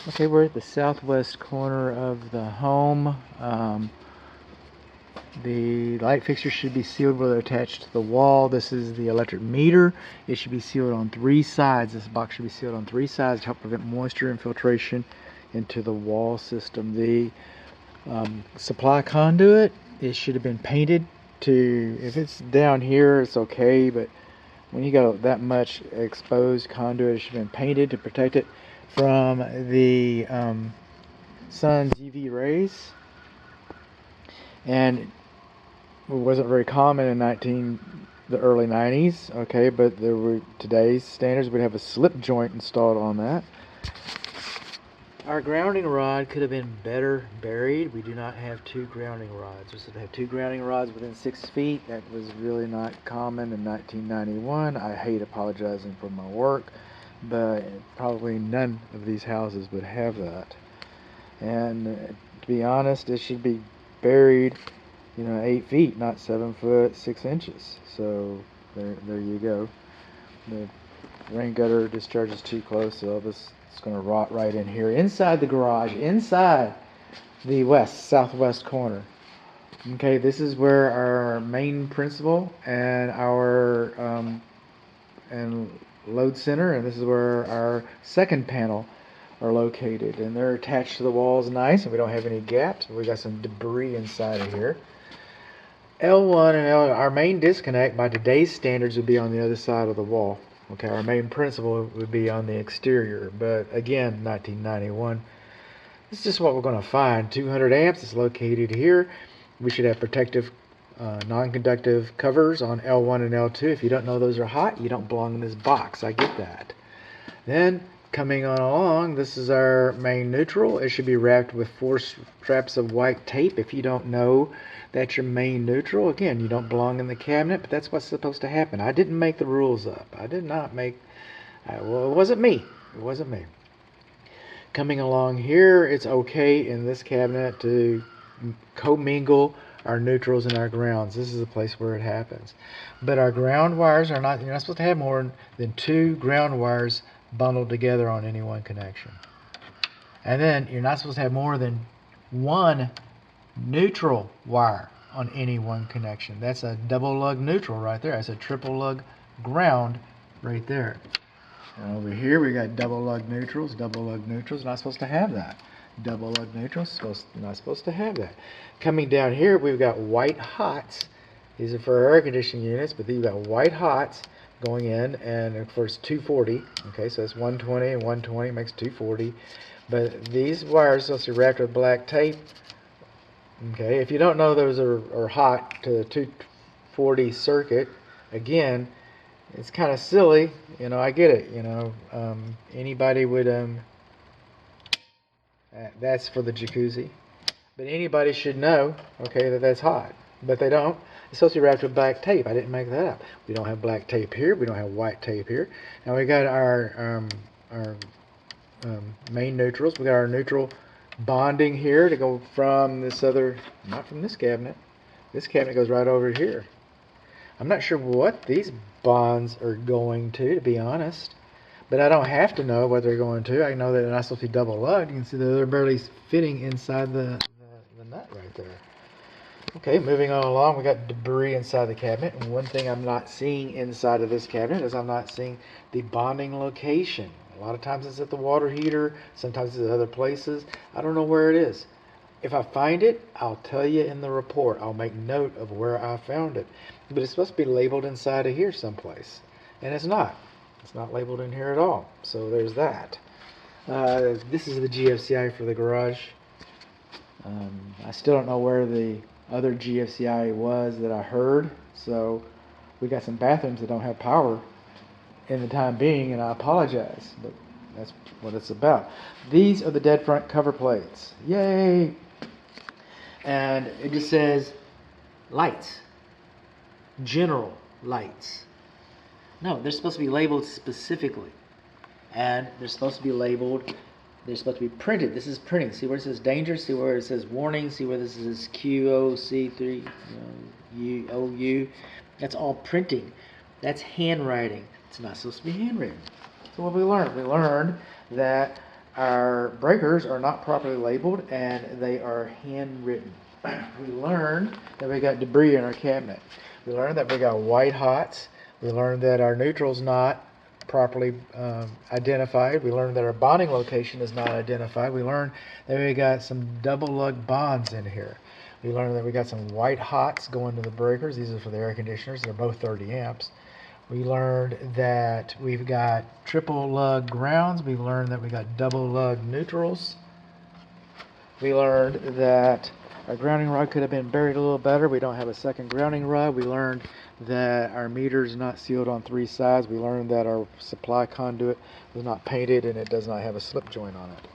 Okay, we're at the southwest corner of the home. The light fixtures should be sealed where they're attached to the wall. This is the electric meter. It should be sealed on 3 sides. This box should be sealed on 3 sides to help prevent moisture infiltration into the wall system. The supply conduit, it should have been painted to, if it's down here, it's okay, but when you got that much exposed conduit, it should have been painted to protect it from the sun's UV rays. And it wasn't very common in the early 90s, okay, but there were today's standards would have a slip joint installed on that. Our grounding rod could have been better buried. We do not have 2 grounding rods. We should have 2 grounding rods within 6 feet. That was really not common in 1991. I hate apologizing for my work, but probably none of these houses would have that. And to be honest, it should be buried 8 feet, not 7 foot 6 inches. So there you go. The rain gutter discharges too close, so this is going to rot right in here. Inside the garage, inside the southwest corner. Okay, this is where our main principal and our and load center, and this is where our second panel are located, and they're attached to the walls nice, and we don't have any gaps. We got some debris inside of here. L1 and L, our main disconnect by today's standards would be on the other side of the wall. Okay, our main principal would be on the exterior, but again, 1991. This is just what we're going to find. 200 amps is located here. We should have protective, non-conductive covers on L1 and L2. If you don't know those are hot, you don't belong in this box. I get that. Then coming on along, this is our main neutral. It should be wrapped with 4 straps of white tape. If you don't know that's your main neutral, again, you don't belong in the cabinet, but that's what's supposed to happen. I didn't make the rules up. I did not make, well, it wasn't me. It wasn't me. Coming along here, it's okay in this cabinet to commingle our neutrals and our grounds. This is the place where it happens. But our ground wires are not, you're not supposed to have more than 2 ground wires bundled together on any one connection. And then you're not supposed to have more than 1 neutral wire on any one connection. That's a double lug neutral right there. That's a triple lug ground right there. And over here we got double lug neutrals. Double lug neutrals, not supposed to have that. Double lug neutrals, not supposed to have that. Coming down here, we've got white hots. These are for air conditioning units, but you've got white hots going in, and of course 240. Okay, so that's 120 and 120 makes 240. But these wires are supposed to be wrapped with black tape. Okay, if you don't know those are hot to the 240 circuit, again, it's kind of silly. I get it. Anybody would that's for the jacuzzi, but anybody should know, okay, that that's hot, but they don't. It's supposed to be wrapped with black tape. I didn't make that up. We don't have black tape here. We don't have white tape here. Now we got our main neutrals. We got our neutral bonding here to go from this other, not from this cabinet. This cabinet goes right over here. I'm not sure what these bonds are going to be honest, but I don't have to know what they're going to. I know that they're not supposed to be double lugged. You can see that they're barely fitting inside the nut right there. Okay, moving on along, we got debris inside the cabinet, and one thing I'm not seeing inside of this cabinet is I'm not seeing the bonding location. A lot of times it's at the water heater, sometimes it's at other places. I don't know where it is. If I find it, I'll tell you in the report. I'll make note of where I found it. But it's supposed to be labeled inside of here someplace, and it's not. It's not labeled in here at all. So there's that. This is the GFCI for the garage. I still don't know where the other GFCI was that I heard. So we got some bathrooms that don't have power in the time being, and I apologize, but that's what it's about. These are the dead front cover plates. Yay! And it just says lights, general lights. No, they're supposed to be labeled specifically, and they're supposed to be labeled, they're supposed to be printed. This is printing. See where it says danger? See where it says warning? See where this is QOC3 OU? That's all printing. That's handwriting. It's not supposed to be handwritten. So what we learned? We learned that Our breakers are not properly labeled and they are handwritten. We learned that we got debris in our cabinet. We learned that we got white hots. We learned that our neutral's not properly identified. We learned that our bonding location is not identified. We learned that we got some double lug bonds in here. We learned that we got some white hots going to the breakers. These are for the air conditioners. They're both 30 amps. We learned that we've got triple lug grounds. We learned that we got double lug neutrals. We learned that our grounding rod could have been buried a little better. We don't have a second grounding rod. We learned that our meter is not sealed on 3 sides. We learned that our supply conduit was not painted and it does not have a slip joint on it.